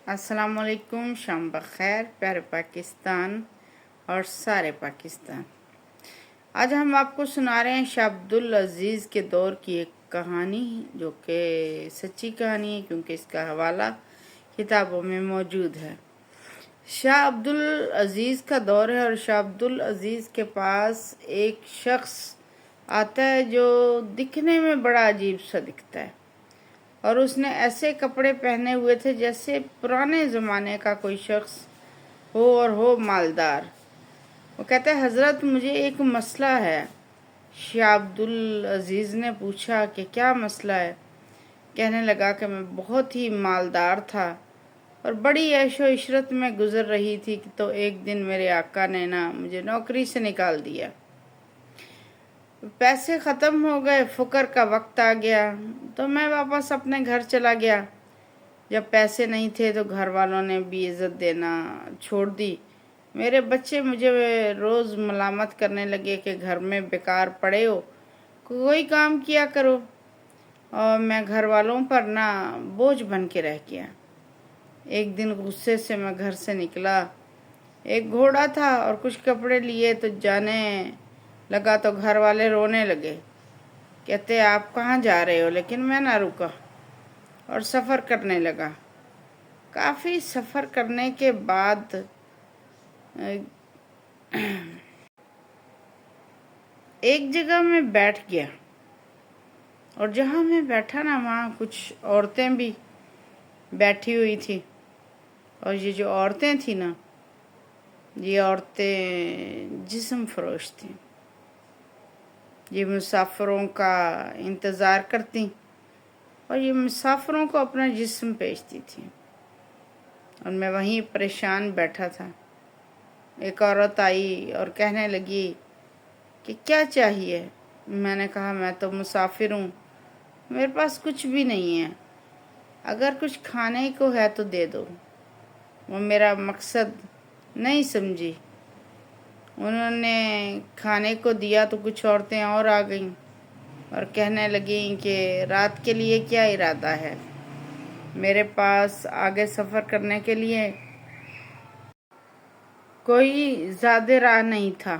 अस्सलाम वालेकुम, शाम बखैर प्यारे पाकिस्तान और सारे पाकिस्तान। आज हम आपको सुना रहे हैं शाह अब्दुल अजीज़ के दौर की एक कहानी, जो कि सच्ची कहानी है क्योंकि इसका हवाला किताबों में मौजूद है। शाह अब्दुल अजीज़ का दौर है और शाह अब्दुल अजीज़ के पास एक शख्स आता है जो दिखने में बड़ा अजीब सा दिखता है, और उसने ऐसे कपड़े पहने हुए थे जैसे पुराने ज़माने का कोई शख्स हो और हो मालदार। वो कहता है, हज़रत मुझे एक मसला है। शाह अब्दुल अजीज़ ने पूछा कि क्या मसला है। कहने लगा कि मैं बहुत ही मालदार था और बड़ी ऐशो इशरत में गुज़र रही थी तो एक दिन मेरे आका ने मुझे नौकरी से निकाल दिया। पैसे ख़त्म हो गए, फ़ुकर का वक्त आ गया तो मैं वापस अपने घर चला गया। जब पैसे नहीं थे तो घर वालों ने भी इज़्ज़त देना छोड़ दी। मेरे बच्चे मुझे रोज़ मलामत करने लगे कि घर में बेकार पड़े हो, कोई काम किया करो, और मैं घर वालों पर बोझ बन के रह गया। एक दिन गुस्से से मैं घर से निकला। एक घोड़ा था और कुछ कपड़े लिए तो जाने लगा तो घर वाले रोने लगे। कहते, आप कहाँ जा रहे हो? लेकिन मैं ना रुका और सफ़र करने लगा। काफ़ी सफ़र करने के बाद एक जगह मैं बैठ गया, और जहाँ मैं बैठा वहाँ कुछ औरतें भी बैठी हुई थी। और ये जो औरतें थी ये औरतें जिस्म फरोश थीं। ये मुसाफिरों का इंतज़ार करती और ये मुसाफिरों को अपना जिस्म बेचती थी, और मैं वहीं परेशान बैठा था। एक औरत आई और कहने लगी कि क्या चाहिए। मैंने कहा, मैं तो मुसाफिर हूँ, मेरे पास कुछ भी नहीं है, अगर कुछ खाने को है तो दे दो। वो मेरा मकसद नहीं समझी। उन्होंने खाने को दिया तो कुछ औरतें और आ गईं और कहने लगीं कि रात के लिए क्या इरादा है। मेरे पास आगे सफ़र करने के लिए कोई ज़्यादा राह नहीं था।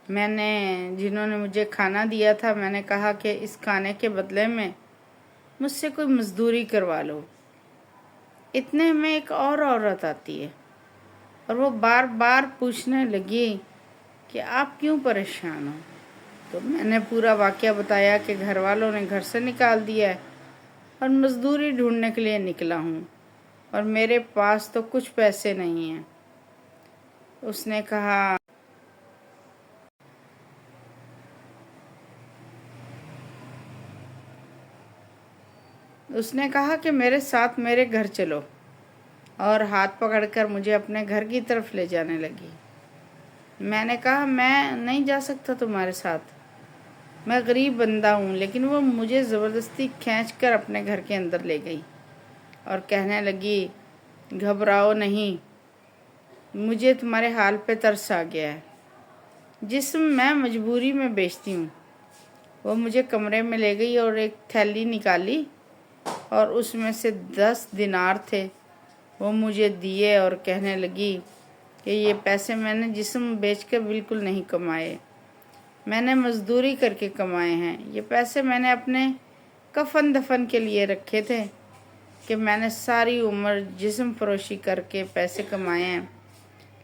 जिन्होंने मुझे खाना दिया था, मैंने कहा कि इस खाने के बदले में मुझसे कोई मज़दूरी करवा लो। इतने में एक और औरत आती है और वो बार बार पूछने लगी कि आप क्यों परेशान हो। तो मैंने पूरा वाक़या बताया कि घर वालों ने घर से निकाल दिया है और मज़दूरी ढूंढने के लिए निकला हूँ, और मेरे पास तो कुछ पैसे नहीं हैं। उसने कहा कि मेरे साथ मेरे घर चलो, और हाथ पकड़कर मुझे अपने घर की तरफ ले जाने लगी। मैंने कहा, मैं नहीं जा सकता तुम्हारे साथ, मैं गरीब बंदा हूँ। लेकिन वो मुझे ज़बरदस्ती खींचकर अपने घर के अंदर ले गई और कहने लगी, घबराओ नहीं, मुझे तुम्हारे हाल पे तरस आ गया है, जिस्म मैं मजबूरी में बेचती हूँ। वो मुझे कमरे में ले गई और एक थैली निकाली और उसमें से 10 दिनार थे, वो मुझे दिए और कहने लगी कि ये पैसे मैंने जिस्म बेचकर बिल्कुल नहीं कमाए, मैंने मज़दूरी करके कमाए हैं। ये पैसे मैंने अपने कफन दफन के लिए रखे थे कि मैंने सारी उम्र जिस्म फरोशी करके पैसे कमाए हैं,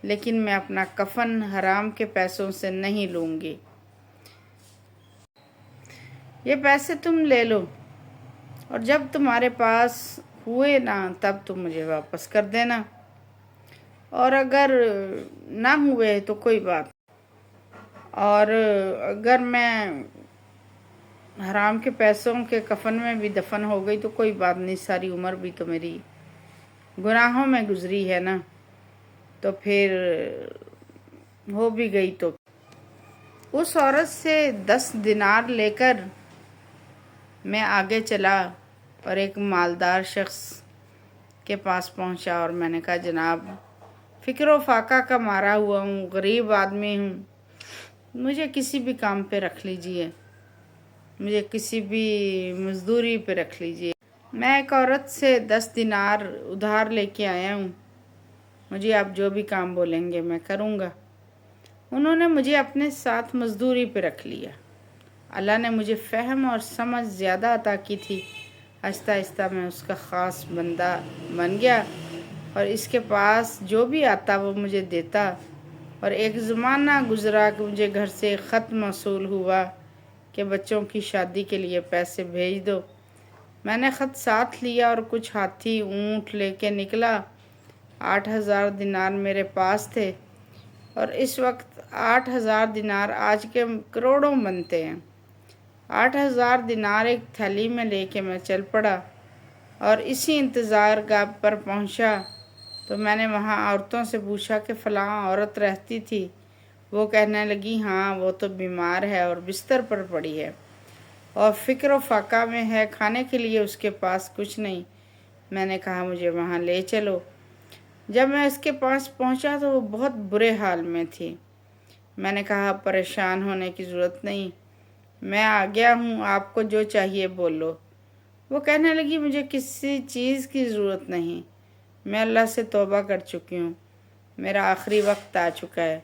लेकिन मैं अपना कफन हराम के पैसों से नहीं लूँगी। ये पैसे तुम ले लो, और जब तुम्हारे पास हुए तब तुम मुझे वापस कर देना, और अगर ना हुए तो कोई बात, और अगर मैं हराम के पैसों के कफन में भी दफन हो गई तो कोई बात नहीं, सारी उम्र भी तो मेरी गुनाहों में गुजरी है तो फिर हो भी गई। तो उस औरत से 10 दिनार लेकर मैं आगे चला और एक मालदार शख्स के पास पहुंचा, और मैंने कहा, जनाब, फ़िक्र फाका का मारा हुआ हूँ, गरीब आदमी हूँ, मुझे किसी भी काम पे रख लीजिए, मुझे किसी भी मज़दूरी पे रख लीजिए। میں ایک عورت سے 10 دینار ادھار لے کے آیا ہوں، مجھے آپ جو بھی کام بولیں گے میں کروں گا۔ انہوں نے مجھے اپنے ساتھ مزدوری پہ رکھ لیا۔ اللہ نے مجھے فہم اور سمجھ زیادہ عطا کی تھی۔ آہستہ آہستہ میں اس کا خاص بندہ بن گیا اور اس کے پاس جو بھی آتا وہ مجھے دیتا، اور ایک زمانہ گزرا کہ مجھے گھر سے ایک خط موصول ہوا کہ بچوں کی شادی کے لیے پیسے بھیج دو۔ میں نے خط ساتھ لیا اور کچھ ہاتھی اونٹ لے کے نکلا۔ 8,000 دینار میرے پاس تھے، اور اس وقت 8,000 دینار آج کے کروڑوں بنتے ہیں۔ 8,000 دینار ایک تھیلی میں لے کے میں چل پڑا اور اسی انتظار گاہ پر پہنچا تو میں نے وہاں عورتوں سے پوچھا کہ فلاں عورت رہتی تھی؟ وہ کہنے لگی ہاں وہ تو بیمار ہے اور بستر پر پڑی ہے اور فکر و فاقہ میں ہے، کھانے کے لیے اس کے پاس کچھ نہیں۔ میں نے کہا مجھے وہاں لے چلو۔ جب میں اس کے پاس پہنچا تو وہ بہت برے حال میں تھی۔ میں نے کہا پریشان ہونے کی ضرورت نہیں، میں آ گیا ہوں، آپ کو جو چاہیے بولو۔ وہ کہنے لگی مجھے کسی چیز کی ضرورت نہیں، میں اللہ سے توبہ کر چکی ہوں، میرا آخری وقت آ چکا ہے،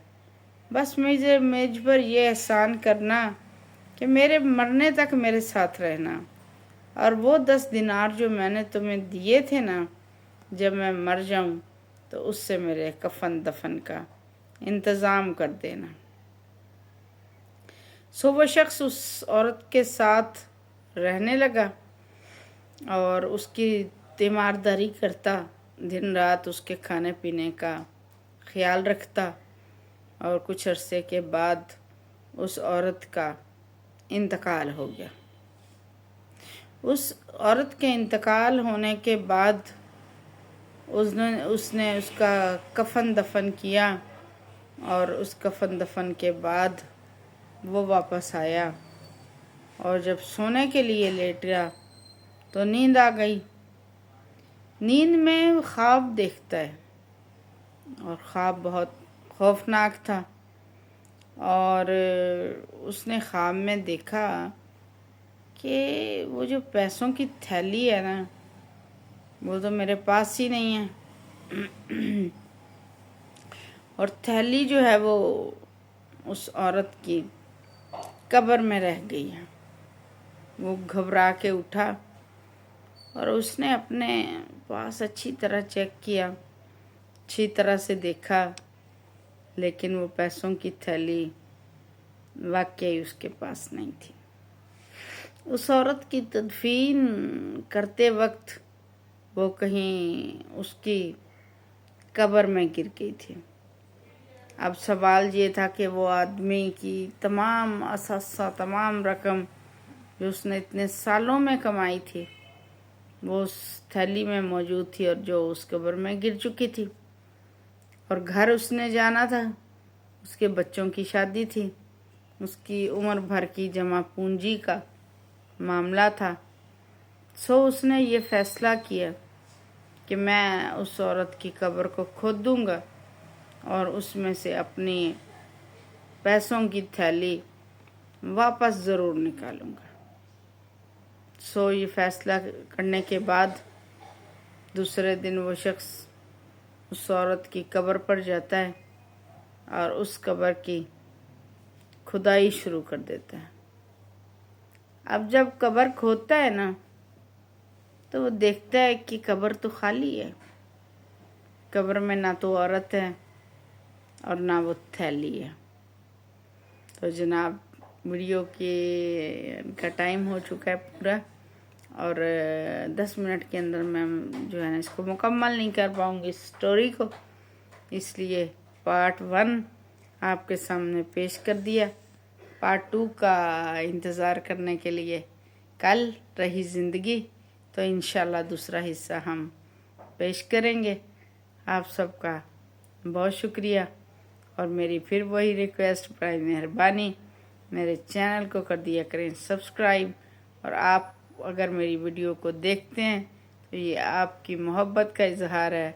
بس مجھ پر یہ احسان کرنا کہ میرے مرنے تک میرے ساتھ رہنا، اور وہ 10 دینار جو میں نے تمہیں دیے تھے نا، جب میں مر جاؤں تو اس سے میرے کفن دفن کا انتظام کر دینا۔ سو وہ شخص اس عورت کے ساتھ رہنے لگا اور اس کی تیمارداری کرتا، دن رات اس کے کھانے پینے کا خیال رکھتا، اور کچھ عرصے کے بعد اس عورت کا انتقال ہو گیا۔ اس عورت کے انتقال ہونے کے بعد اس نے اس کا کفن دفن کیا، اور اس کفن دفن کے بعد وہ واپس آیا، اور جب سونے کے لیے لیٹا تو نیند آ گئی۔ نیند میں خواب دیکھتا ہے اور خواب بہت خوفناک تھا، اور اس نے خواب میں دیکھا کہ وہ جو پیسوں کی تھیلی ہے نا وہ تو میرے پاس ہی نہیں ہے، اور تھیلی جو ہے وہ اس عورت کی قبر میں رہ گئی ہے۔ وہ گھبرا کے اٹھا اور اس نے اپنے پاس اچھی طرح چیک کیا، اچھی طرح سے دیکھا، لیکن وہ پیسوں کی تھیلی واقعی اس کے پاس نہیں تھی۔ اس عورت کی تدفین کرتے وقت وہ کہیں اس کی قبر میں گر گئی تھی۔ اب سوال یہ تھا کہ وہ آدمی کی تمام اثاثہ، تمام رقم جو اس نے اتنے سالوں میں کمائی تھی وہ اس تھیلی میں موجود تھی، اور جو اس قبر میں گر چکی تھی، اور گھر اس نے جانا تھا، اس کے بچوں کی شادی تھی، اس کی عمر بھر کی جمع پونجی کا معاملہ تھا۔ سو اس نے یہ فیصلہ کیا کہ میں اس عورت کی قبر کو کھود دوں گا اور اس میں سے اپنی پیسوں کی تھیلی واپس ضرور نکالوں گا۔ سو یہ فیصلہ کرنے کے بعد دوسرے دن وہ شخص اس عورت کی قبر پر جاتا ہے اور اس قبر کی کھدائی شروع کر دیتا ہے۔ اب جب قبر کھودتا ہے نا تو وہ دیکھتا ہے کہ قبر تو خالی ہے، قبر میں نہ تو عورت ہے اور نہ وہ تھیلی ہے۔ تو جناب ویڈیو کا ٹائم ہو چکا ہے پورا، اور 10 منٹ کے اندر میں جو ہے نا اس کو مکمل نہیں کر پاؤں گی اس سٹوری کو، اس لیے پارٹ 1 آپ کے سامنے پیش کر دیا۔ پارٹ 2 کا انتظار کرنے کے لیے کل رہی زندگی، تو انشاءاللہ دوسرا حصہ ہم پیش کریں گے۔ آپ سب کا بہت شکریہ، اور میری پھر وہی ریکویسٹ، برائے مہربانی میرے چینل کو کر دیا کریں سبسکرائب، اور آپ اگر میری ویڈیو کو دیکھتے ہیں تو یہ آپ کی محبت کا اظہار ہے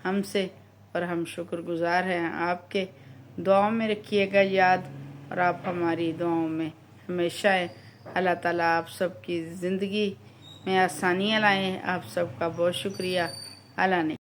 ہم سے، اور ہم شکر گزار ہیں آپ کے۔ دعاؤں میں رکھیے گا یاد، اور آپ ہماری دعاؤں میں ہمیشہ ہیں۔ اللہ تعالیٰ آپ سب کی زندگی میں آسانیاں لائیں. آپ سب کا بہت شکریہ. اللہ نے